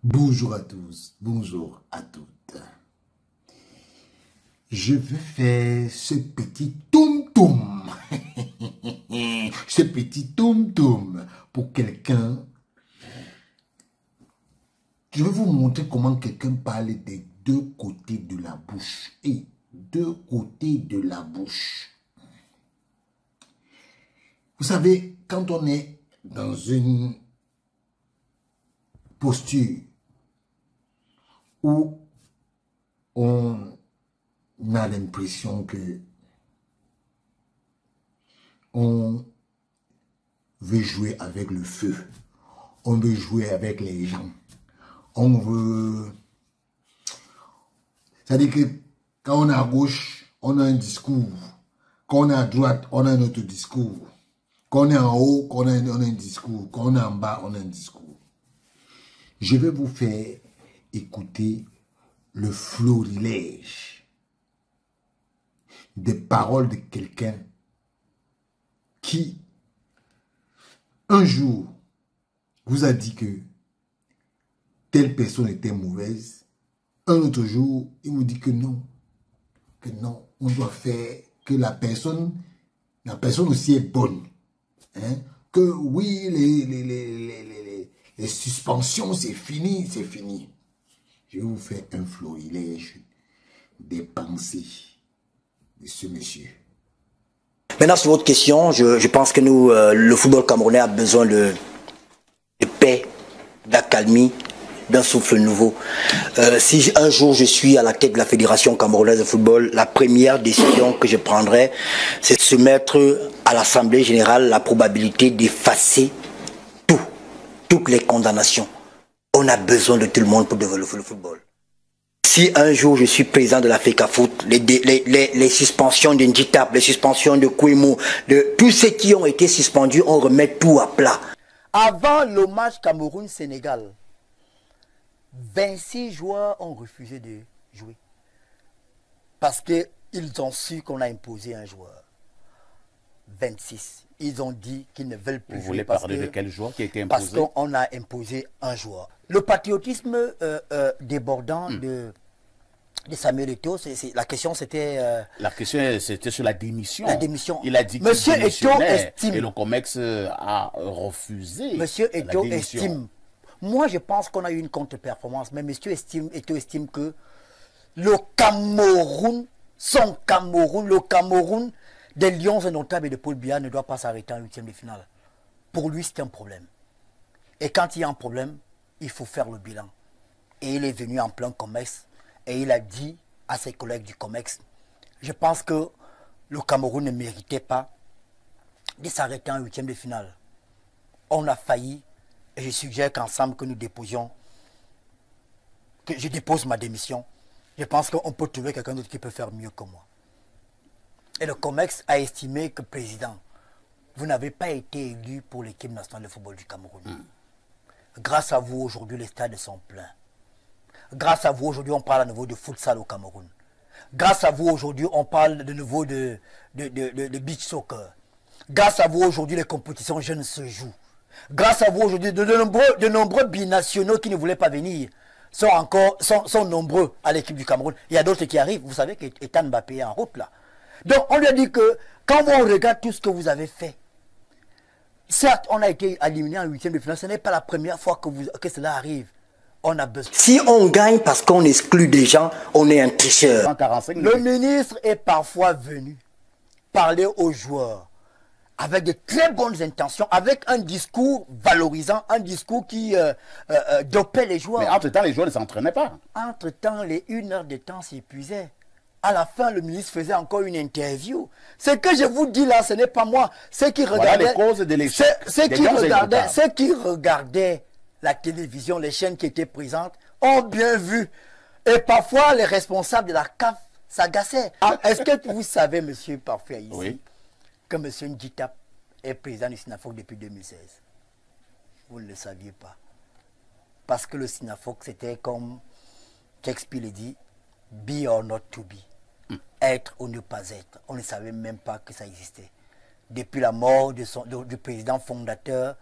Bonjour à tous, bonjour à toutes. Je vais faire ce petit toum-toum. Ce petit toum-toum pour quelqu'un. Je vais vous montrer comment quelqu'un parle des deux côtés de la bouche. Et deux côtés de la bouche. Vous savez, quand on est dans une posture où on a l'impression que on veut jouer avec le feu, on veut jouer avec les gens, on veut... C'est-à-dire que quand on est à gauche, on a un discours, quand on est à droite, on a un autre discours, quand on est en haut, on a un discours, quand on est en bas, on a un discours. Je vais vous faire écouter le florilège des paroles de quelqu'un qui, un jour, vous a dit que telle personne était mauvaise. Un autre jour, il vous dit que non, on doit faire, que la personne aussi est bonne. Hein? Que oui, les suspensions, c'est fini, c'est fini. Je vais vous faire un florilège des pensées de ce monsieur. Maintenant, sur votre question, je pense que nous, le football camerounais a besoin de paix, d'accalmie, d'un souffle nouveau. Si un jour je suis à la tête de la Fédération camerounaise de football, la première décision que je prendrai, c'est de soumettre à l'Assemblée générale la probabilité d'effacer toutes les condamnations. On a besoin de tout le monde pour développer le football. Si un jour je suis président de la FECAFOOT, les suspensions d'Indjitap, les suspensions de Kouemou, de tous ceux qui ont été suspendus, on remet tout à plat. Avant le match Cameroun-Sénégal, 26 joueurs ont refusé de jouer. Parce qu'ils ont su qu'on a imposé un joueur. 26. Ils ont dit qu'ils ne veulent plus jouer. Vous voulez parler de quel joueur qui a été imposé? Parce qu'on a imposé un joueur. Le patriotisme débordant de Samuel Eto'o, la question c'était... La question c'était sur la démission. La démission. Il a dit Monsieur qu'il Eto'o estime... Et le COMEX a refusé. Monsieur Eto'o estime... Moi je pense qu'on a eu une contre-performance, mais Monsieur Eto'o estime que le Cameroun, le Cameroun des Lions indomptables et de Paul Biya ne doit pas s'arrêter en huitième de finale. Pour lui, c'est un problème. Et quand il y a un problème, il faut faire le bilan. Et il est venu en plein COMEX et il a dit à ses collègues du COMEX, je pense que le Cameroun ne méritait pas de s'arrêter en huitième de finale. On a failli et je suggère qu'ensemble que nous déposions, que je dépose ma démission. Je pense qu'on peut trouver quelqu'un d'autre qui peut faire mieux que moi. Et le COMEX a estimé que, président, vous n'avez pas été élu pour l'équipe nationale de football du Cameroun. Grâce à vous, aujourd'hui, les stades sont pleins. Grâce à vous, aujourd'hui, on parle à nouveau de futsal au Cameroun. Grâce à vous, aujourd'hui, on parle de nouveau de beach soccer. Grâce à vous, aujourd'hui, les compétitions jeunes se jouent. Grâce à vous, aujourd'hui, de nombreux binationaux qui ne voulaient pas venir sont nombreux à l'équipe du Cameroun. Il y a d'autres qui arrivent. Vous savez qu'Etan Mbappé est en route, là. Donc, on lui a dit que quand on regarde tout ce que vous avez fait, certes, on a été éliminé en huitième de finale, ce n'est pas la première fois que cela arrive. On a besoin. Si on gagne parce qu'on exclut des gens, on est un tricheur. Le ministre est parfois venu parler aux joueurs avec de très bonnes intentions, avec un discours valorisant, un discours qui dopait les joueurs. Mais entre-temps, les joueurs ne s'entraînaient pas. Entre-temps, les 1 heure de temps s'épuisaient. À la fin, le ministre faisait encore une interview. Ce que je vous dis là, ce n'est pas moi. Ceux qui regardaient, ceux qui regardaient la télévision, les chaînes qui étaient présentes, ont bien vu. Et parfois, les responsables de la CAF s'agaçaient. Est-ce que vous savez, monsieur Parfait, ici, oui, que monsieur Ndjitap est président du SINAFOC depuis 2016? Vous ne le saviez pas. Parce que le SINAFOC, c'était comme Shakespeare le dit, be or not to be. Être ou ne pas être. On ne savait même pas que ça existait. Depuis la mort du président fondateur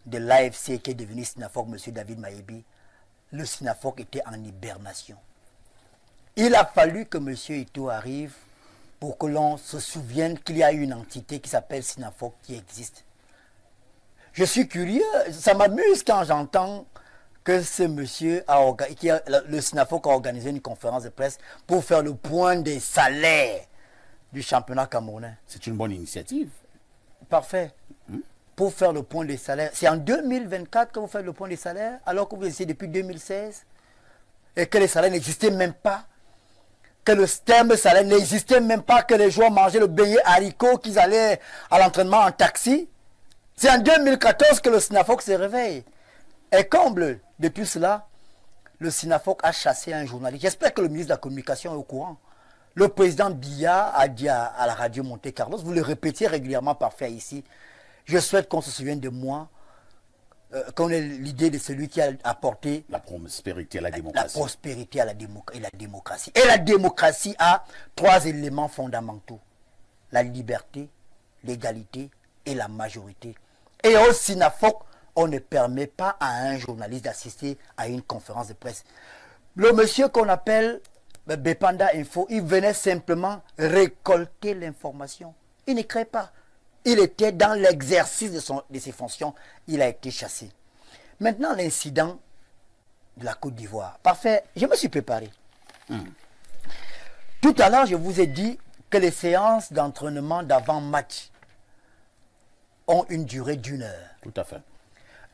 de l'AFC qui est devenu Sinafoc, M. David Mayebi, le Sinafoc était en hibernation. Il a fallu que M. Ito arrive pour que l'on se souvienne qu'il y a une entité qui s'appelle Sinafoc qui existe. Je suis curieux, ça m'amuse quand j'entends que ce monsieur, le Sinafoc a organisé une conférence de presse pour faire le point des salaires du championnat camerounais. C'est une bonne initiative. Parfait. Pour faire le point des salaires. C'est en 2024 que vous faites le point des salaires, alors que vous essayez depuis 2016 et que les salaires n'existaient même pas. Que le système salaire n'existait même pas, que les joueurs mangeaient le beignet haricot, qu'ils allaient à l'entraînement en taxi. C'est en 2014 que le Sinafoc se réveille. Et comble de tout cela, le Sinafoc a chassé un journaliste. J'espère que le ministre de la Communication est au courant. Le président Biya a dit à la radio Monte Carlo, vous le répétez régulièrement parfait ici, je souhaite qu'on se souvienne de moi, qu'on ait l'idée de celui qui a apporté la prospérité à la démocratie. La prospérité à la démocratie. Et la démocratie a 3 éléments fondamentaux. La liberté, l'égalité et la majorité. Et au Sinafoc, on ne permet pas à un journaliste d'assister à une conférence de presse. Le monsieur qu'on appelle Bepanda Info, il venait simplement récolter l'information. Il ne crée pas. Il était dans l'exercice de ses fonctions. Il a été chassé. Maintenant, l'incident de la Côte d'Ivoire. Parfait, je me suis préparé. Tout à l'heure, je vous ai dit que les séances d'entraînement d'avant-match ont une durée d'1 heure. Tout à fait.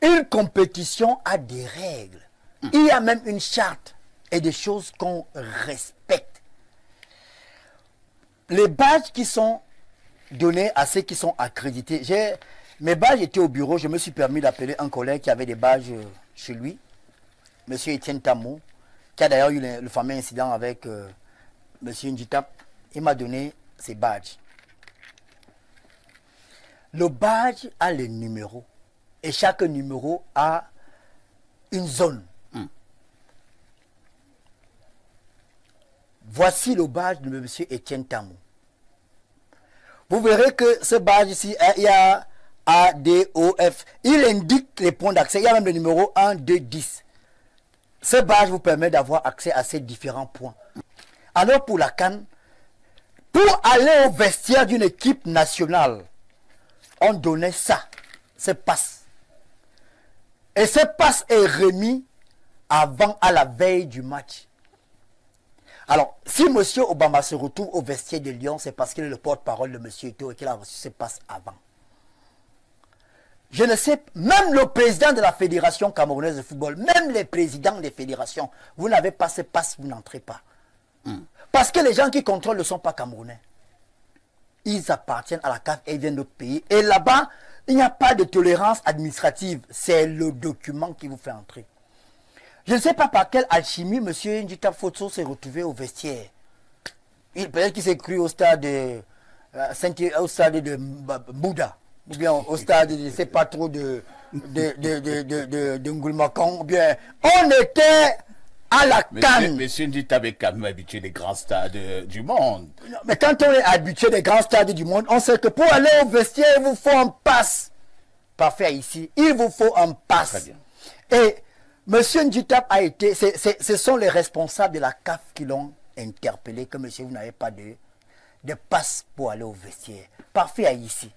Une compétition a des règles. Il y a même une charte et des choses qu'on respecte. Les badges qui sont donnés à ceux qui sont accrédités. Mes badges étaient au bureau. Je me suis permis d'appeler un collègue qui avait des badges chez lui, M. Etienne Tamou, qui a d'ailleurs eu le fameux incident avec M. Njitap. Il m'a donné ses badges. Le badge a les numéros. Et chaque numéro a une zone. Voici le badge de M. Etienne Tamou. Vous verrez que ce badge ici, il y a A, D, O, F. Il indique les points d'accès. Il y a même le numéro 1, 2, 10. Ce badge vous permet d'avoir accès à ces différents points. Alors pour la CAN, pour aller au vestiaire d'une équipe nationale, on donnait ça, ce passe. Et ce passe est remis à la veille du match. Alors, si M. Obama se retrouve au vestiaire de Lyon, c'est parce qu'il est le porte-parole de M. Ito et qu'il a reçu ce passe avant. Je ne sais, même le président de la Fédération camerounaise de football, même les présidents des fédérations, vous n'avez pas ce passe, vous n'entrez pas. Parce que les gens qui contrôlent ne sont pas camerounais. Ils appartiennent à la CAF et ils viennent d'autres pays. Et là-bas, il n'y a pas de tolérance administrative. C'est le document qui vous fait entrer. Je ne sais pas par quelle alchimie M. Njita Fotso s'est retrouvé au vestiaire. Peut-être qu'il s'est cru au stade de Bouddha. Ou bien au stade, je ne sais pas trop, de Ngulmakong. Ou bien, on était à la CAN. Monsieur Njita est quand même habitué des grands stades du monde. Mais quand on est habitué des grands stades du monde, on sait que pour aller au vestiaire, il vous faut un passe. Parfait ici. Il vous faut un passe. Très bien. Et monsieur Njitap a été, ce sont les responsables de la CAF qui l'ont interpellé, que monsieur, vous n'avez pas de passe pour aller au vestiaire. Parfait ici.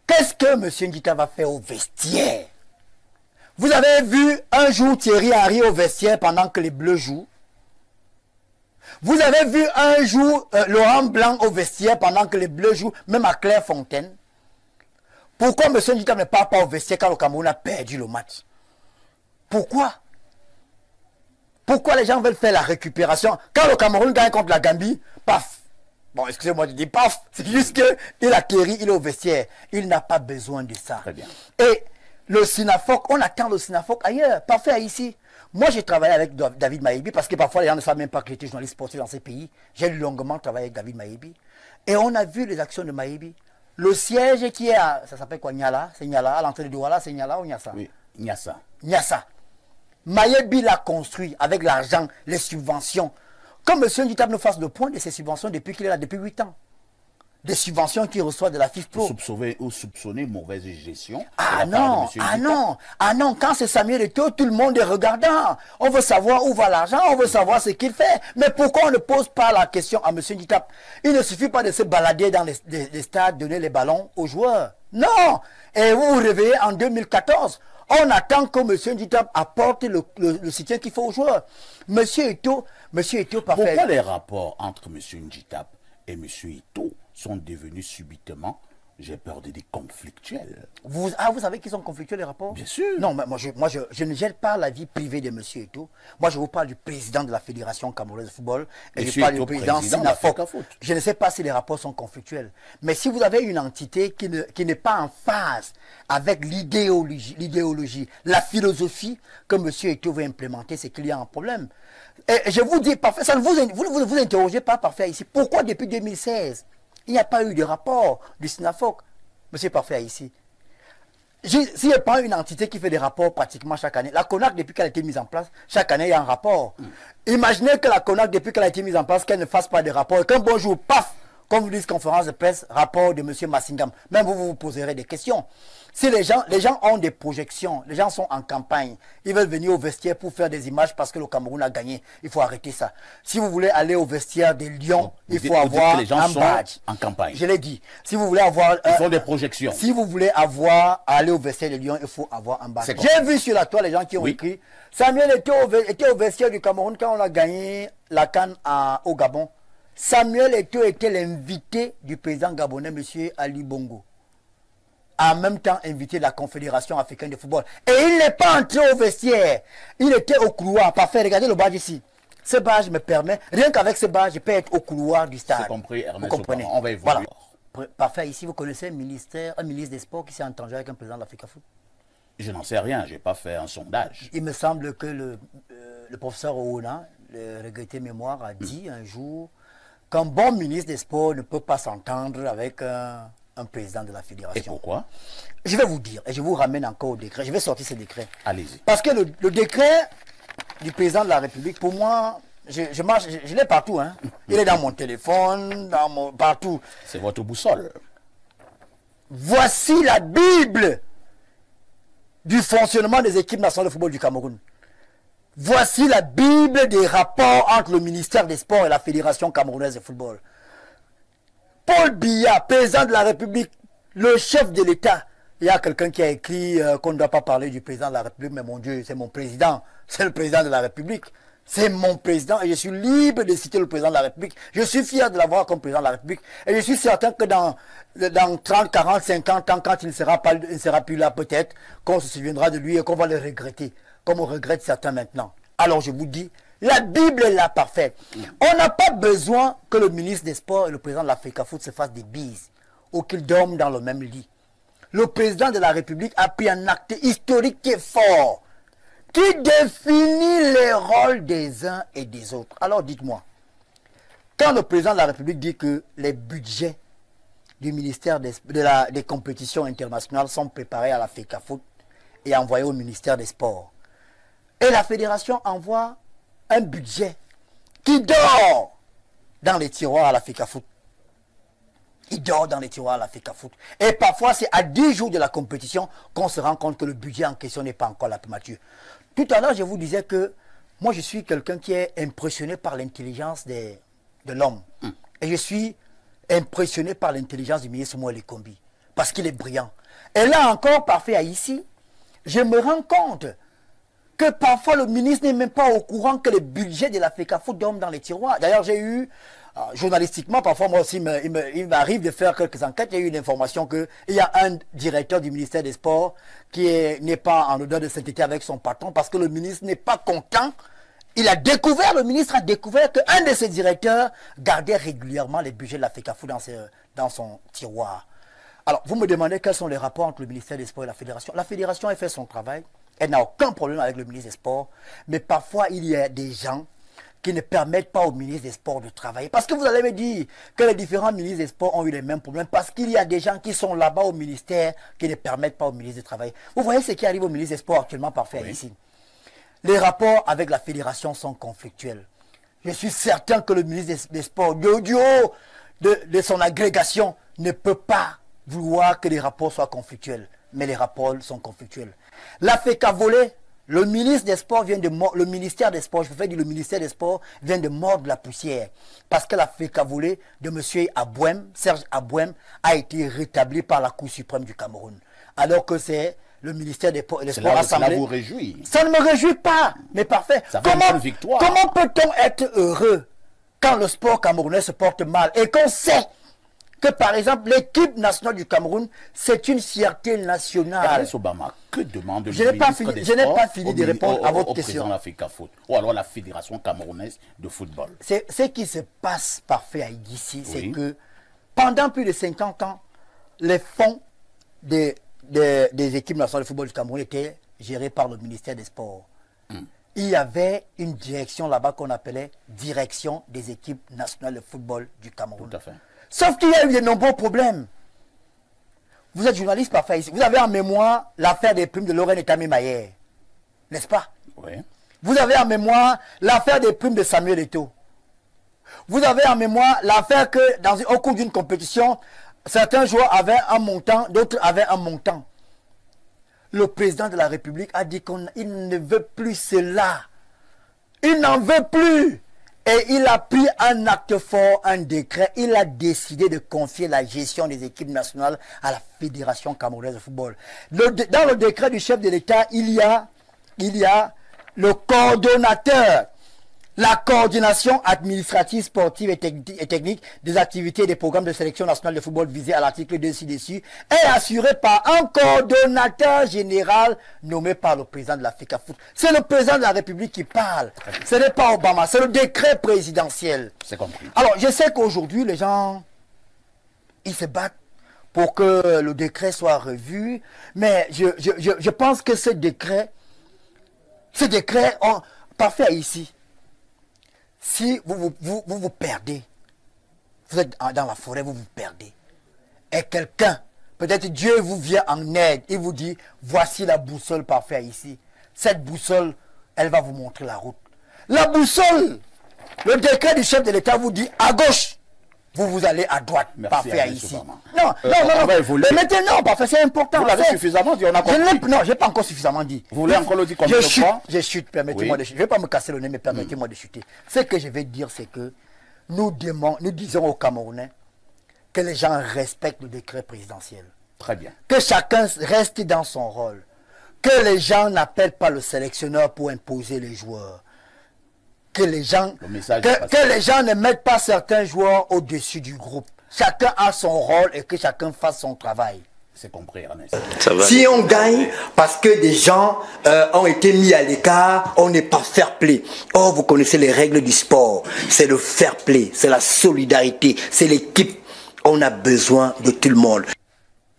Qu'est-ce que monsieur Njitap va faire au vestiaire? Vous avez vu un jour Thierry Henry au vestiaire pendant que les Bleus jouent. Vous avez vu un jour Laurent Blanc au vestiaire pendant que les Bleus jouent, même à Clairefontaine. Pourquoi M. Njitap ne part pas au vestiaire quand le Cameroun a perdu le match? Pourquoi? Pourquoi les gens veulent faire la récupération? Quand le Cameroun gagne contre la Gambie, paf! Bon, excusez-moi de dire paf! C'est juste qu'il atterrit, il est au vestiaire. Il n'a pas besoin de ça. Très bien. Et le Sinafoc, on attend le Sinafoc ailleurs. Parfait ici. Moi, j'ai travaillé avec David Mayebi parce que parfois les gens ne savent même pas qu'il était journaliste sportif dans ces pays. J'ai longuement travaillé avec David Mayebi. Et on a vu les actions de Mayebi. Le siège qui est à, ça s'appelle quoi, Niala? C'est Niala, à l'entrée de Douala, c'est Niala ou Niassa? Oui, Niassa. Niassa. Mayebi l'a construit avec l'argent, les subventions. Comme M. Njitap nous fasse le point de ces subventions depuis qu'il est là, depuis 8 ans. des subventions qu'il reçoit de la FIFPro. Ou soupçonner mauvaise gestion. Ah non, ah non, ah non, quand c'est Samuel Eto'o, tout le monde est regardant. On veut savoir où va l'argent, on veut savoir ce qu'il fait. Mais pourquoi on ne pose pas la question à M. Nditap? Il ne suffit pas de se balader dans les stades, donner les ballons aux joueurs. Non. Et vous vous réveillez en 2014. On attend que M. Nditap apporte le soutien qu'il faut aux joueurs. M. Eto'o, parfait. Pourquoi les rapports entre M. Nditap et M. Eto'o sont devenus subitement, j'ai peur de dire, conflictuels? Vous savez qu'ils sont conflictuels, les rapports? Bien sûr. Non, mais je ne gère pas la vie privée de M. Eto'o. Moi, je vous parle du président de la Fédération camerounaise de football. Et je parle du président Sinafok. Je ne sais pas si les rapports sont conflictuels. Mais si vous avez une entité qui n'est pas en phase avec l'idéologie, la philosophie que M. Eto'o veut implémenter, c'est qu'il y a un problème. Et je vous dis, parfait, ça ne vous interrogez pas, parfait, ici. Pourquoi depuis 2016 il n'y a pas eu de rapport du SINAFOC, monsieur Parfait, ici? S'il n'y a pas une entité qui fait des rapports pratiquement chaque année, la CONAC, depuis qu'elle a été mise en place, chaque année, il y a un rapport. Imaginez que la CONAC, depuis qu'elle a été mise en place, qu'elle ne fasse pas de rapport. Et qu'un bon jour, paf, comme vous dites, conférence de presse, rapport de M. Massingam. Même vous poserez des questions. Si les gens ont des projections, les gens sont en campagne, ils veulent venir au vestiaire pour faire des images parce que le Cameroun a gagné, il faut arrêter ça. Si vous voulez aller au vestiaire des Lions, il faut avoir un badge. En campagne. Je l'ai dit. Si vous voulez avoir... Ils font des projections. Si vous voulez aller au vestiaire des Lions, il faut avoir un badge. J'ai vu sur la toile les gens qui ont écrit Samuel était au vestiaire du Cameroun quand on a gagné la CAN au Gabon. Samuel Eto'o était l'invité du président gabonais, M. Ali Bongo. En même temps invité de la Confédération africaine de football. Et il n'est pas entré au vestiaire. Il était au couloir. Parfait, regardez le badge ici. Ce badge me permet, rien qu'avec ce badge, je peux être au couloir du stade. C'est compris, Ernest. Vous comprenez? On va évoluer. Voilà. Parfait, ici vous connaissez un ministre des Sports qui s'est entendu avec un président de l'Africa Foot? Je n'en sais rien, je n'ai pas fait un sondage. Il me semble que le professeur Ouna, le regretté mémoire, a dit un jour qu'un bon ministre des Sports ne peut pas s'entendre avec un président de la fédération. Et pourquoi? Je vais vous dire, et je vous ramène encore au décret. Je vais sortir ce décret. Allez-y. Parce que le décret du président de la République, pour moi, je l'ai partout. Hein. Il est dans mon téléphone, partout. C'est votre boussole. Voici la Bible du fonctionnement des équipes nationales de football du Cameroun. Voici la Bible des rapports entre le ministère des Sports et la Fédération camerounaise de football. Paul Biya, président de la République, le chef de l'État. Il y a quelqu'un qui a écrit qu'on ne doit pas parler du président de la République, mais mon Dieu, c'est mon président. C'est le président de la République. C'est mon président et je suis libre de citer le président de la République. Je suis fier de l'avoir comme président de la République. Et je suis certain que dans 30, 40, 50 ans, quand il ne sera plus là peut-être, qu'on se souviendra de lui et qu'on va le regretter, comme on regrette certains maintenant. Alors je vous dis, la Bible est là parfaite. On n'a pas besoin que le ministre des Sports et le président de l'Africa Foot se fassent des bises ou qu'ils dorment dans le même lit. Le président de la République a pris un acte historique qui est fort, qui définit les rôles des uns et des autres. Alors dites-moi, quand le président de la République dit que les budgets du ministère des compétitions internationales sont préparés à l'Africa Foot et envoyés au ministère des Sports, et la fédération envoie un budget qui dort dans les tiroirs à l'Africa Foot. Il dort dans les tiroirs à l'Africa Foot. Et parfois, c'est à 10 jours de la compétition qu'on se rend compte que le budget en question n'est pas encore la plus mature. Tout à l'heure, je vous disais que moi, je suis quelqu'un qui est impressionné par l'intelligence de l'homme. Et je suis impressionné par l'intelligence du ministre Moël Kombi. Parce qu'il est brillant. Et là encore, parfait, ici, je me rends compte que parfois le ministre n'est même pas au courant que le budget de l'Africa Foot dorme dans les tiroirs. D'ailleurs, j'ai eu, journalistiquement, parfois moi aussi, il m'arrive de faire quelques enquêtes. J'ai eu une information qu'il y a un directeur du ministère des Sports qui n'est pas en odeur de sainteté avec son patron parce que le ministre n'est pas content. Le ministre a découvert qu'un de ses directeurs gardait régulièrement les budgets de l'Africa Foot dans son tiroir. Alors, vous me demandez quels sont les rapports entre le ministère des Sports et la fédération. La fédération a fait son travail. Elle n'a aucun problème avec le ministre des Sports. Mais parfois, il y a des gens qui ne permettent pas au ministre des Sports de travailler. Parce que vous allez me dire que les différents ministres des Sports ont eu les mêmes problèmes. Parce qu'il y a des gens qui sont là-bas au ministère qui ne permettent pas au ministre de travailler. Vous voyez ce qui arrive au ministre des Sports actuellement, parfait, ici. Les rapports avec la fédération sont conflictuels. Je suis certain que le ministre des Sports, de son agrégation ne peut pas vouloir que les rapports soient conflictuels. Mais les rapports sont conflictuels. La FECA volée, le ministre des Sports vient de mordre, le ministère des Sports, je préfère dire le ministère des Sports vient de mordre la poussière. Parce que la FECA volée de M. Abouem, Serge Abouem, a été rétablie par la Cour suprême du Cameroun. Alors que c'est le ministère des Sports assemblé. Cela vous réjouit. Ça ne me réjouit pas, mais parfait. Ça fait une victoire. Comment peut-on être heureux quand le sport camerounais se porte mal et qu'on sait que, par exemple, l'équipe nationale du Cameroun, c'est une fierté nationale. Ernest Obama, que demande le Je n'ai pas ministre des fini Sports de répondre à votre question. Président de la FECA Foot, ou alors la Fédération camerounaise de football. Ce qui se passe parfait à ici, c'est Oui. que pendant plus de 50 ans, les fonds des équipes nationales de football du Cameroun étaient gérés par le ministère des Sports. Il y avait une direction là-bas qu'on appelait Direction des équipes nationales de football du Cameroun. Tout à fait. Sauf qu'il y a eu de nombreux problèmes. Vous êtes journaliste parfait ici. Vous avez en mémoire l'affaire des primes de Lorraine et Tammy Mayer. N'est-ce pas? Oui. Vous avez en mémoire l'affaire des primes de Samuel Eto'o. Vous avez en mémoire l'affaire que, au cours d'une compétition, certains joueurs avaient un montant, d'autres avaient un montant. Le président de la République a dit qu'il ne veut plus cela. Il n'en veut plus. Et il a pris un acte fort, un décret. Il a décidé de confier la gestion des équipes nationales à la Fédération camerounaise de football. Dans le décret du chef de l'État, il y a le coordonnateur, la coordination administrative, sportive et technique des activités et des programmes de sélection nationale de football visés à l'article 2 ci-dessus est assuré par un coordonnateur général nommé par le président de la FECA Foot. C'est le président de la République qui parle. Ce n'est pas Obama, c'est le décret présidentiel. C'est compris. Alors, je sais qu'aujourd'hui, les gens, ils se battent pour que le décret soit revu, mais je pense que ce décret, parfait ici. Si vous perdez, vous êtes dans la forêt, vous perdez, et quelqu'un, peut-être Dieu vous vient en aide, il vous dit, voici la boussole parfaite ici. Cette boussole, elle va vous montrer la route. La boussole, le décret du chef de l'État vous dit, à gauche, vous allez à droite, Merci, parfait Ernest ici. Obama. Non. Mais maintenant, parfait, c'est important. Vous l'avez suffisamment dit, on a compris. Non, je n'ai pas encore suffisamment dit. Vous voulez encore le dire comme je crois? Je chute, permettez-moi de chuter. Je ne vais pas me casser le nez, mais permettez-moi de chuter. Ce que je vais dire, c'est que nous disons aux Camerounais que les gens respectent le décret présidentiel. Très bien. Que chacun reste dans son rôle. Que les gens n'appellent pas le sélectionneur pour imposer les joueurs. Que les gens ne mettent pas certains joueurs au-dessus du groupe. Chacun a son rôle et que chacun fasse son travail. C'est compris, Ernest. Si on gagne parce que des gens ont été mis à l'écart, on n'est pas fair play. Oh, vous connaissez les règles du sport. C'est le fair play, c'est la solidarité, c'est l'équipe. On a besoin de tout le monde.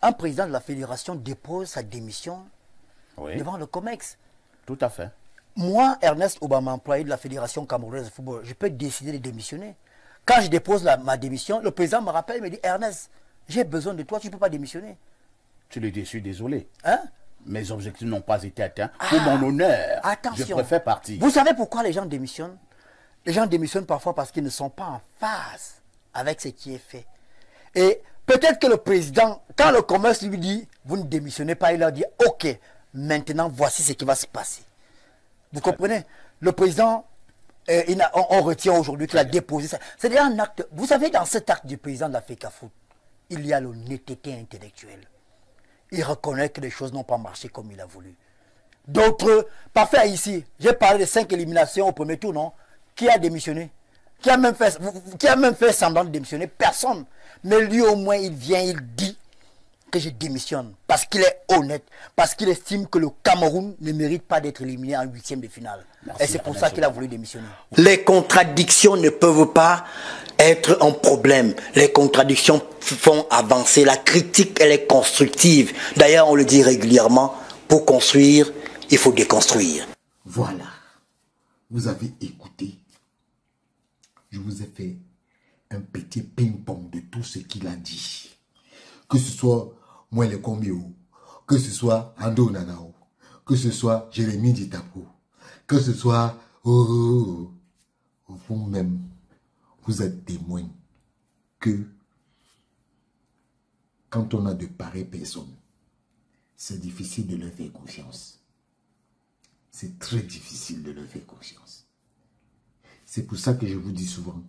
Un président de la fédération dépose sa démission devant le COMEX. Tout à fait. Moi, Ernest Obama, employé de la Fédération camerounaise de football, je peux décider de démissionner. Quand je dépose ma démission, le président me rappelle, il me dit, Ernest, j'ai besoin de toi, tu ne peux pas démissionner. Tu l'es déçu, désolé. Hein? Mes objectifs n'ont pas été atteints. Pour mon honneur, attention. je préfère partir. Vous savez pourquoi les gens démissionnent? Les gens démissionnent parfois parce qu'ils ne sont pas en phase avec ce qui est fait. Et peut-être que le président, quand le commerce lui dit, vous ne démissionnez pas, il leur dit, ok, maintenant voici ce qui va se passer. Vous comprenez? Le président, on retient aujourd'hui qu'il a déposé ça. C'est un acte. Vous savez, dans cet acte du président de la FECA Foot, il y a l'honnêteté intellectuelle. Il reconnaît que les choses n'ont pas marché comme il a voulu. D'autres, parfait ici, j'ai parlé de 5 éliminations au premier tour, non? Qui a démissionné? Qui a même fait semblant de démissionner? Personne. Mais lui au moins, il vient, il dit que je démissionne. Parce qu'il est honnête. Parce qu'il estime que le Cameroun ne mérite pas d'être éliminé en 8e de finale. Merci, et c'est pour ça qu'il a voulu démissionner. Les contradictions ne peuvent pas être un problème. Les contradictions font avancer. La critique, elle est constructive. D'ailleurs, on le dit régulièrement, pour construire, il faut déconstruire. Voilà. Vous avez écouté. Je vous ai fait un petit ping-pong de tout ce qu'il a dit. Que ce soit Moelle Kombio, que ce soit Ando Nanao, que ce soit Jérémy Ditapo, que ce soit vous-même, vous êtes témoin que quand on a de pareilles personnes, c'est difficile de leur faire confiance. C'est très difficile de leur faire confiance. C'est pour ça que je vous dis souvent,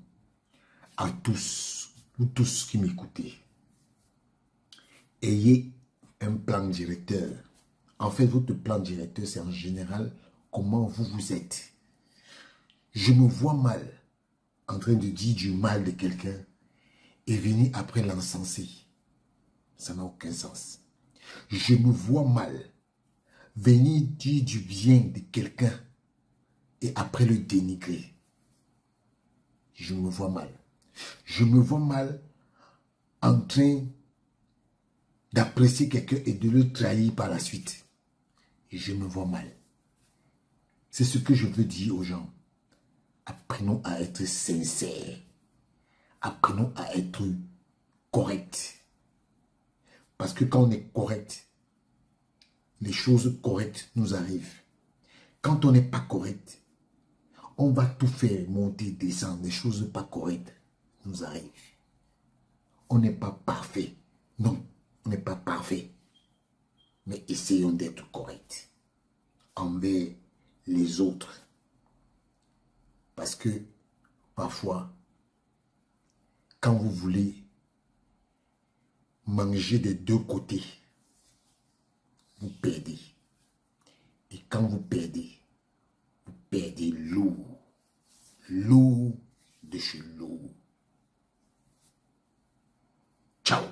à tous, vous tous qui m'écoutez, ayez un plan directeur. En fait, votre plan directeur, c'est en général comment vous vous êtes. Je me vois mal en train de dire du mal de quelqu'un et venir après l'encenser. Ça n'a aucun sens. Je me vois mal venir dire du bien de quelqu'un et après le dénigrer. Je me vois mal. Je me vois mal en train d'apprécier quelqu'un et de le trahir par la suite. Et je me vois mal. C'est ce que je veux dire aux gens. Apprenons à être sincères. Apprenons à être corrects. Parce que quand on est correct, les choses correctes nous arrivent. Quand on n'est pas correct, on va tout faire monter, descendre. Les choses pas correctes nous arrivent. On n'est pas parfait. Non, on n'est pas parfait. Mais essayons d'être corrects envers les autres. Parce que parfois, quand vous voulez manger des deux côtés, vous perdez. Et quand vous perdez lourd. Lourd de chez lourd. Ciao.